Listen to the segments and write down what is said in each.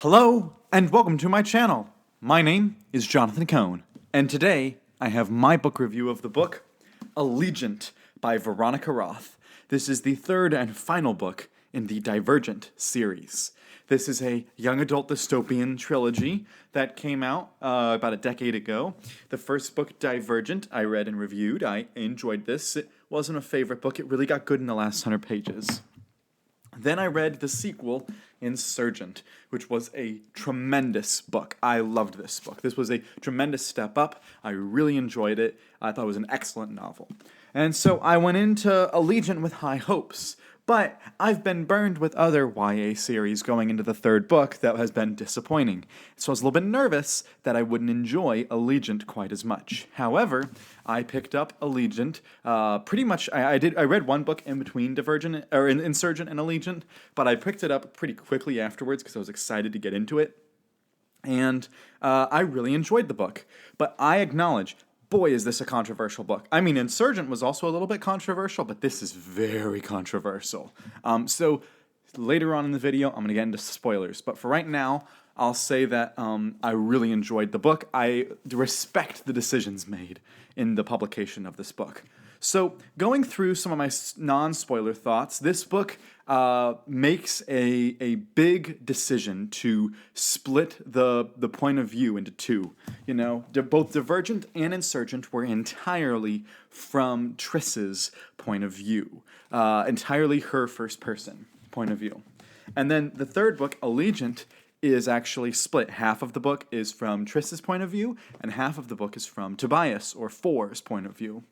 Hello, and welcome to my channel. My name is Jonathan Cohn, and today I have my book review of the book Allegiant by Veronica Roth. This is the third and final book in the Divergent series. This is a young adult dystopian trilogy that came out about a decade ago. The first book, Divergent, I read and reviewed. I enjoyed this. It wasn't a favorite book. It really got good in the last 100 pages. Then I read the sequel, Insurgent, which was a tremendous book. I loved this book. This was a tremendous step up. I really enjoyed it. I thought it was an excellent novel. And so I went into Allegiant with high hopes. But I've been burned with other YA series going into the third book that has been disappointing. So I was a little bit nervous that I wouldn't enjoy Allegiant quite as much. However, I picked up Allegiant pretty much. I read one book in between Insurgent and Allegiant, but I picked it up pretty quickly afterwards because I was excited to get into it. And I really enjoyed the book. But I acknowledge, boy, is this a controversial book. I mean, Insurgent was also a little bit controversial, but this is very controversial. So later on in the video, I'm going to get into spoilers. But for right now, I'll say that I really enjoyed the book. I respect the decisions made in the publication of this book. So going through some of my non-spoiler thoughts, this book makes a big decision to split the point of view into two. You know, both Divergent and Insurgent were entirely from Triss's point of view, entirely her first-person point of view. And then the third book, Allegiant, is actually split. Half of the book is from Triss's point of view, and half of the book is from Tobias, or Four's, point of view.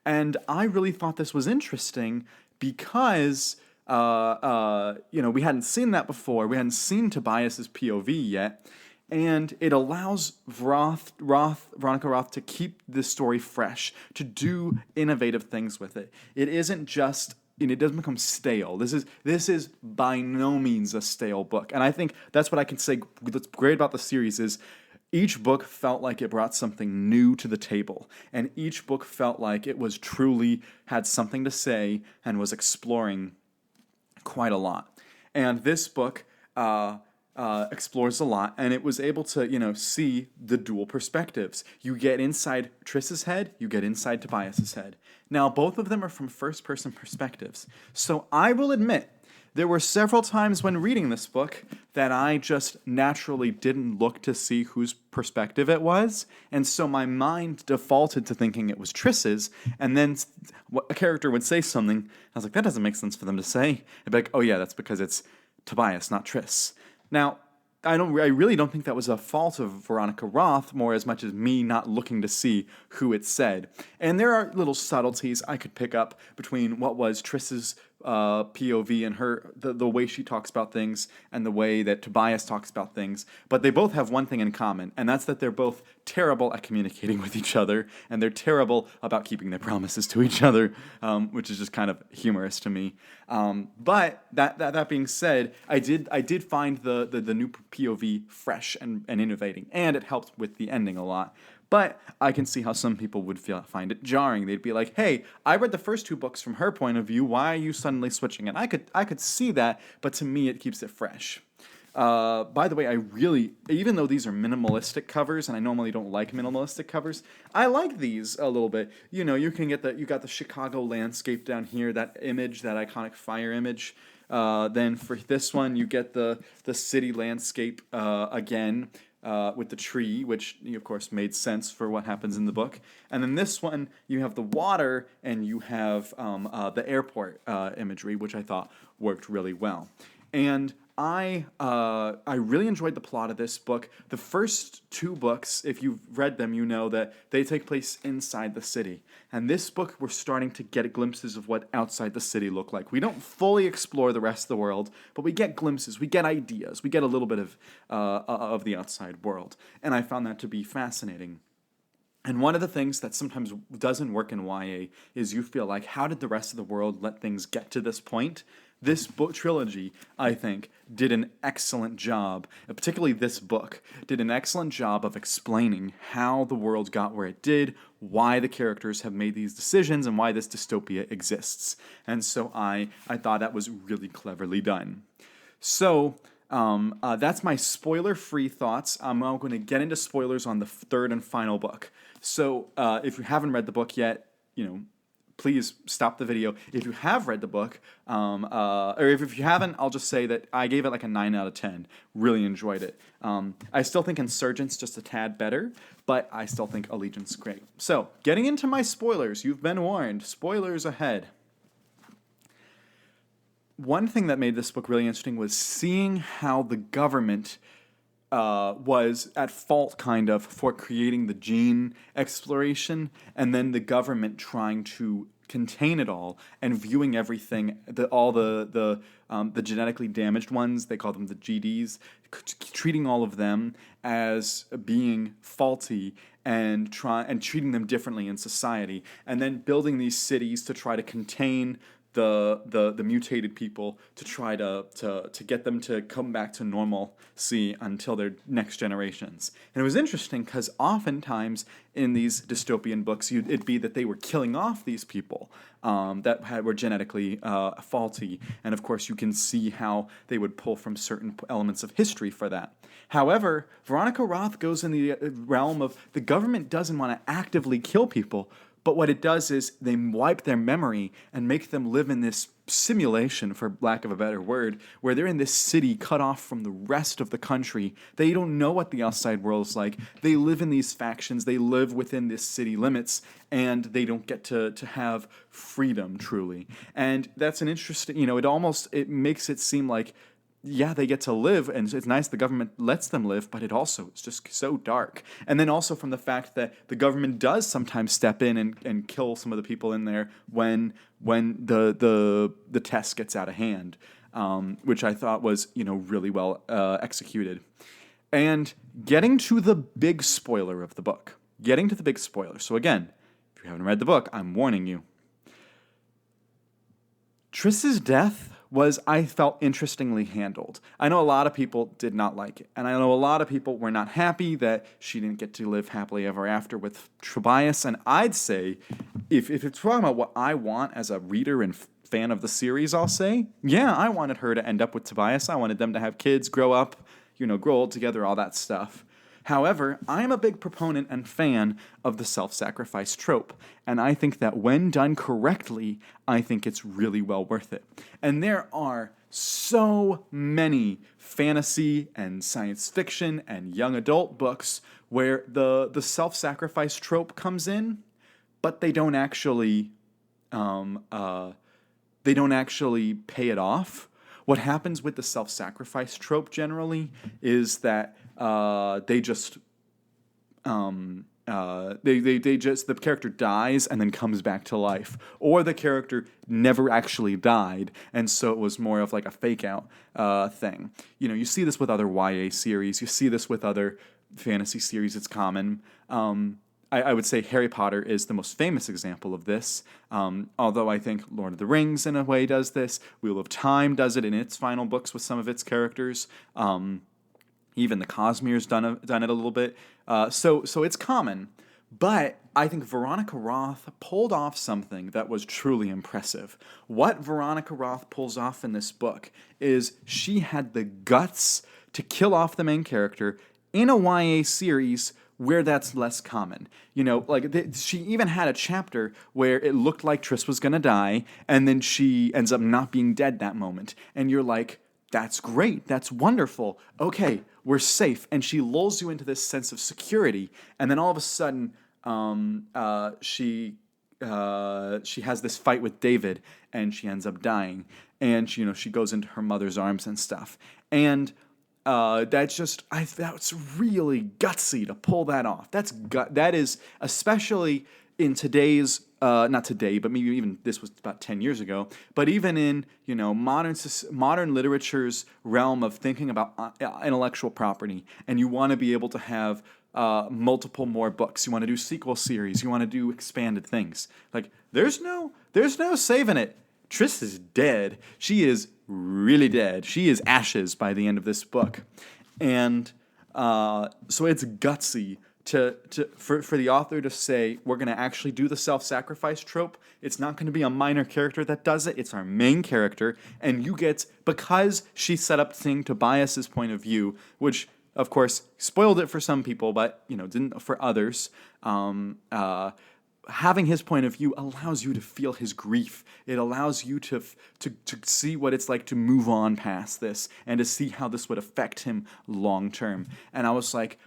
And I really thought this was interesting because, we hadn't seen that before. We hadn't seen Tobias's POV yet. And it allows Veronica Roth to keep this story fresh, to do innovative things with it. It isn't just, it doesn't become stale. This is by no means a stale book. And I think that's what I can say that's great about the series is each book felt like it brought something new to the table, and each book felt like it was truly had something to say and was exploring quite a lot. And this book explores a lot, and it was able to, see the dual perspectives. You get inside Triss's head, you get inside Tobias's head. Now, both of them are from first-person perspectives. So I will admit, there were several times when reading this book that I just naturally didn't look to see whose perspective it was, and so my mind defaulted to thinking it was Triss's, and then a character would say something, I was like, that doesn't make sense for them to say. I'd be like, oh yeah, that's because it's Tobias, not Triss. Now, I really don't think that was a fault of Veronica Roth, more as much as me not looking to see who it said. And there are little subtleties I could pick up between what was Triss's POV and the way she talks about things and the way that Tobias talks about things, but they both have one thing in common, and that's that they're both terrible at communicating with each other, and they're terrible about keeping their promises to each other, which is just kind of humorous to me. But that being said, I did find the new POV fresh and innovating, and it helped with the ending a lot. But I can see how some people would find it jarring. They'd be like, hey, I read the first two books from her point of view. Why are you suddenly switching? And I could see that, but to me, it keeps it fresh. By the way, even though these are minimalistic covers, and I normally don't like minimalistic covers, I like these a little bit. You can get you got the Chicago landscape down here, that image, that iconic fire image. Then for this one, you get the city landscape again. With the tree, which of course made sense for what happens in the book. And then this one, you have the water and you have the airport imagery, which I thought worked really well. And I really enjoyed the plot of this book. The first two books, if you've read them, you know that they take place inside the city. And this book, we're starting to get glimpses of what outside the city look like. We don't fully explore the rest of the world, but we get glimpses, we get ideas, we get a little bit of the outside world. And I found that to be fascinating. And one of the things that sometimes doesn't work in YA is you feel like, how did the rest of the world let things get to this point? This book trilogy, I think, did an excellent job, particularly this book, did an excellent job of explaining how the world got where it did, why the characters have made these decisions, and why this dystopia exists. And so I thought that was really cleverly done. So That's my spoiler-free thoughts. I'm now going to get into spoilers on the third and final book. So if you haven't read the book yet, please stop the video. If you have read the book, or if you haven't, I'll just say that I gave it like a 9 out of 10. Really enjoyed it. I still think Insurgent's just a tad better, but I still think Allegiant's great. So, getting into my spoilers, you've been warned. Spoilers ahead. One thing that made this book really interesting was seeing how the government was at fault, kind of, for creating the gene exploration, and then the government trying to contain it all and viewing everything, all the genetically damaged ones, they call them the GDs, treating all of them as being faulty and treating them differently in society, and then building these cities to try to contain the mutated people, to try to get them to come back to normalcy until their next generations. And it was interesting because oftentimes in these dystopian books, it'd be that they were killing off these people that were genetically faulty. And of course, you can see how they would pull from certain elements of history for that. However, Veronica Roth goes in the realm of the government doesn't want to actively kill people, but what it does is they wipe their memory and make them live in this simulation, for lack of a better word, where they're in this city cut off from the rest of the country. They don't know what the outside world is like. They live in these factions. They live within this city limits, and they don't get to have freedom, truly. And that's an interesting, it makes it seem like, yeah, they get to live, and it's nice the government lets them live, but it also is just so dark. And then also from the fact that the government does sometimes step in and kill some of the people in there when the test gets out of hand, which I thought was really well executed. And getting to the big spoiler of the book. So again, if you haven't read the book, I'm warning you. Triss's death I felt interestingly handled. I know a lot of people did not like it, and I know a lot of people were not happy that she didn't get to live happily ever after with Tobias, and I'd say, if it's talking about what I want as a reader and fan of the series, I'll say, yeah, I wanted her to end up with Tobias. I wanted them to have kids, grow up, grow old together, all that stuff. However, I am a big proponent and fan of the self-sacrifice trope, and I think that when done correctly, I think it's really well worth it. And there are so many fantasy and science fiction and young adult books where the self-sacrifice trope comes in, but they don't actually pay it off. What happens with the self-sacrifice trope generally is that the character dies and then comes back to life, or the character never actually died, and so it was more of like a fake out thing. You see this with other YA series, you see this with other fantasy series. It's common. I would say Harry Potter is the most famous example of this, although I think Lord of the Rings in a way does this. Wheel of Time does it in its final books with some of its characters. Even the Cosmere's done it a little bit. So it's common. But I think Veronica Roth pulled off something that was truly impressive. What Veronica Roth pulls off in this book is she had the guts to kill off the main character in a YA series where that's less common. She even had a chapter where it looked like Triss was going to die, and then she ends up not being dead that moment. And you're like, that's great, that's wonderful, okay, we're safe. And she lulls you into this sense of security, and then all of a sudden, she has this fight with David, and she ends up dying. And she goes into her mother's arms and stuff. And that's really gutsy to pull that off. That is, especially in today's, not today, but maybe even this was about 10 years ago, but even in, modern literature's realm of thinking about intellectual property, and you want to be able to have multiple more books. You want to do sequel series. You want to do expanded things. Like, there's no saving it. Triss is dead. She is really dead. She is ashes by the end of this book. And so it's gutsy for the author to say, we're going to actually do the self-sacrifice trope. It's not going to be a minor character that does it. It's our main character. And you get, because she set up seeing Tobias's point of view, which, of course, spoiled it for some people, but, didn't for others. Having his point of view allows you to feel his grief. It allows you to see what it's like to move on past this and to see how this would affect him long term. And I was like,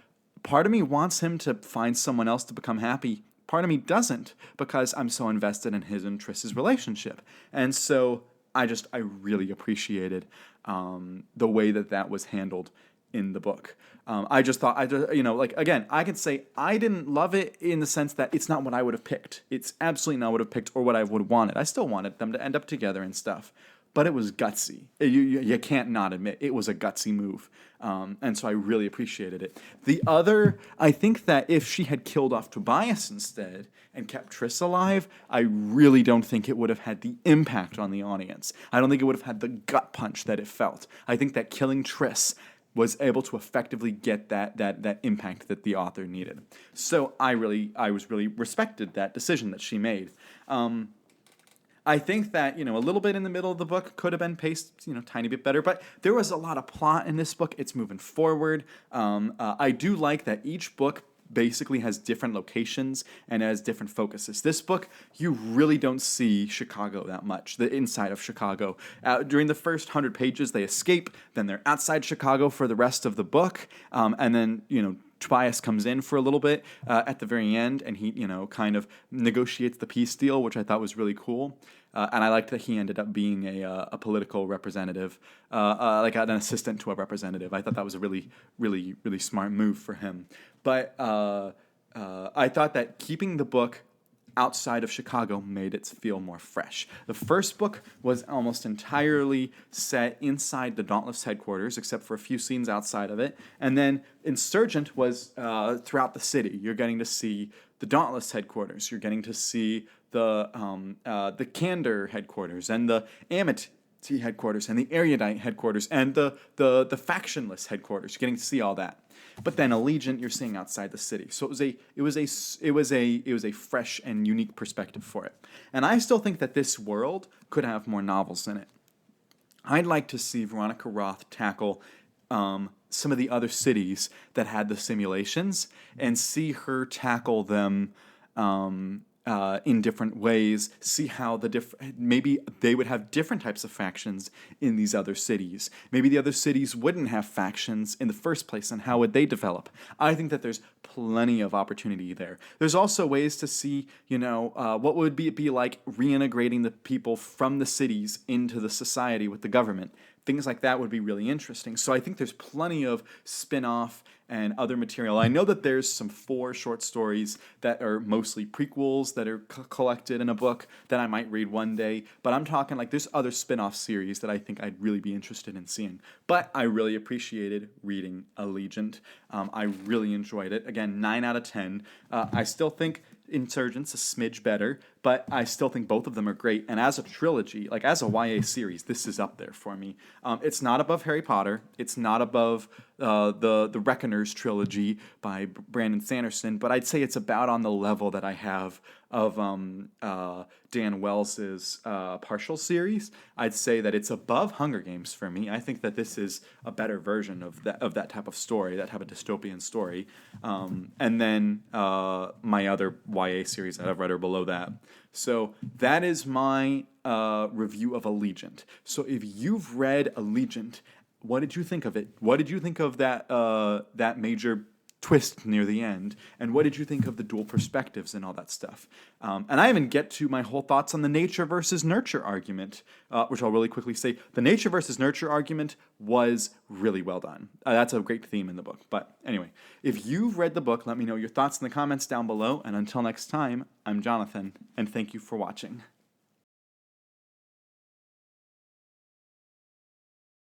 part of me wants him to find someone else to become happy. Part of me doesn't, because I'm so invested in his and Triss's relationship. And so I really appreciated the way that was handled in the book. I just thought, again, I could say I didn't love it in the sense that it's not what I would have picked. It's absolutely not what I would have picked or what I would have wanted. I still wanted them to end up together and stuff. But it was gutsy. You can't not admit it was a gutsy move. And so I really appreciated it. I think that if she had killed off Tobias instead and kept Triss alive, I really don't think it would have had the impact on the audience. I don't think it would have had the gut punch that it felt. I think that killing Triss was able to effectively get that impact that the author needed. So I was really respected that decision that she made. I think that, a little bit in the middle of the book could have been paced, tiny bit better, but there was a lot of plot in this book. It's moving forward. I do like that each book basically has different locations and has different focuses. This book, you really don't see Chicago that much, the inside of Chicago. During the first 100 pages, they escape, then they're outside Chicago for the rest of the book, and then, Tobias comes in for a little bit at the very end, and he, kind of negotiates the peace deal, which I thought was really cool. And I liked that he ended up being a political representative, like an assistant to a representative. I thought that was a really, really, really smart move for him. But I thought that keeping the book outside of Chicago made it feel more fresh. The first book was almost entirely set inside the Dauntless headquarters, except for a few scenes outside of it. And then Insurgent was throughout the city. You're getting to see the Dauntless headquarters. You're getting to see the Candor headquarters and the Amity headquarters and the Erudite headquarters and the factionless headquarters. You're getting to see all that. But then Allegiant, you're seeing outside the city. So it was a fresh and unique perspective for it. And I still think that this world could have more novels in it. I'd like to see Veronica Roth tackle some of the other cities that had the simulations and see her tackle them in different ways, see how maybe they would have different types of factions in these other cities. Maybe the other cities wouldn't have factions in the first place, and how would they develop? I think that there's plenty of opportunity there. There's also ways to see, what would it be like reintegrating the people from the cities into the society with the government. Things like that would be really interesting. So I think there's plenty of spin-off and other material. I know that there's some 4 short stories that are mostly prequels that are collected in a book that I might read one day, but I'm talking like there's other spin-off series that I think I'd really be interested in seeing. But I really appreciated reading Allegiant. I really enjoyed it. Again, 9 out of 10. I still think Insurgent's a smidge better, but I still think both of them are great. And as a trilogy, like as a YA series, this is up there for me. It's not above Harry Potter. It's not above the Reckoners trilogy by Brandon Sanderson, but I'd say it's about on the level that I have of Dan Wells's Partial series. I'd say that it's above Hunger Games for me. I think that this is a better version of that type of story, that type of dystopian story. And then my other YA series that I've read are below that. So that is my review of Allegiant. So if you've read Allegiant, what did you think of it? What did you think of that major twist near the end? And what did you think of the dual perspectives and all that stuff? And I even get to my whole thoughts on the nature versus nurture argument, which I'll really quickly say. The nature versus nurture argument was really well done. That's a great theme in the book. But anyway, if you've read the book, let me know your thoughts in the comments down below. And until next time, I'm Jonathan, and thank you for watching.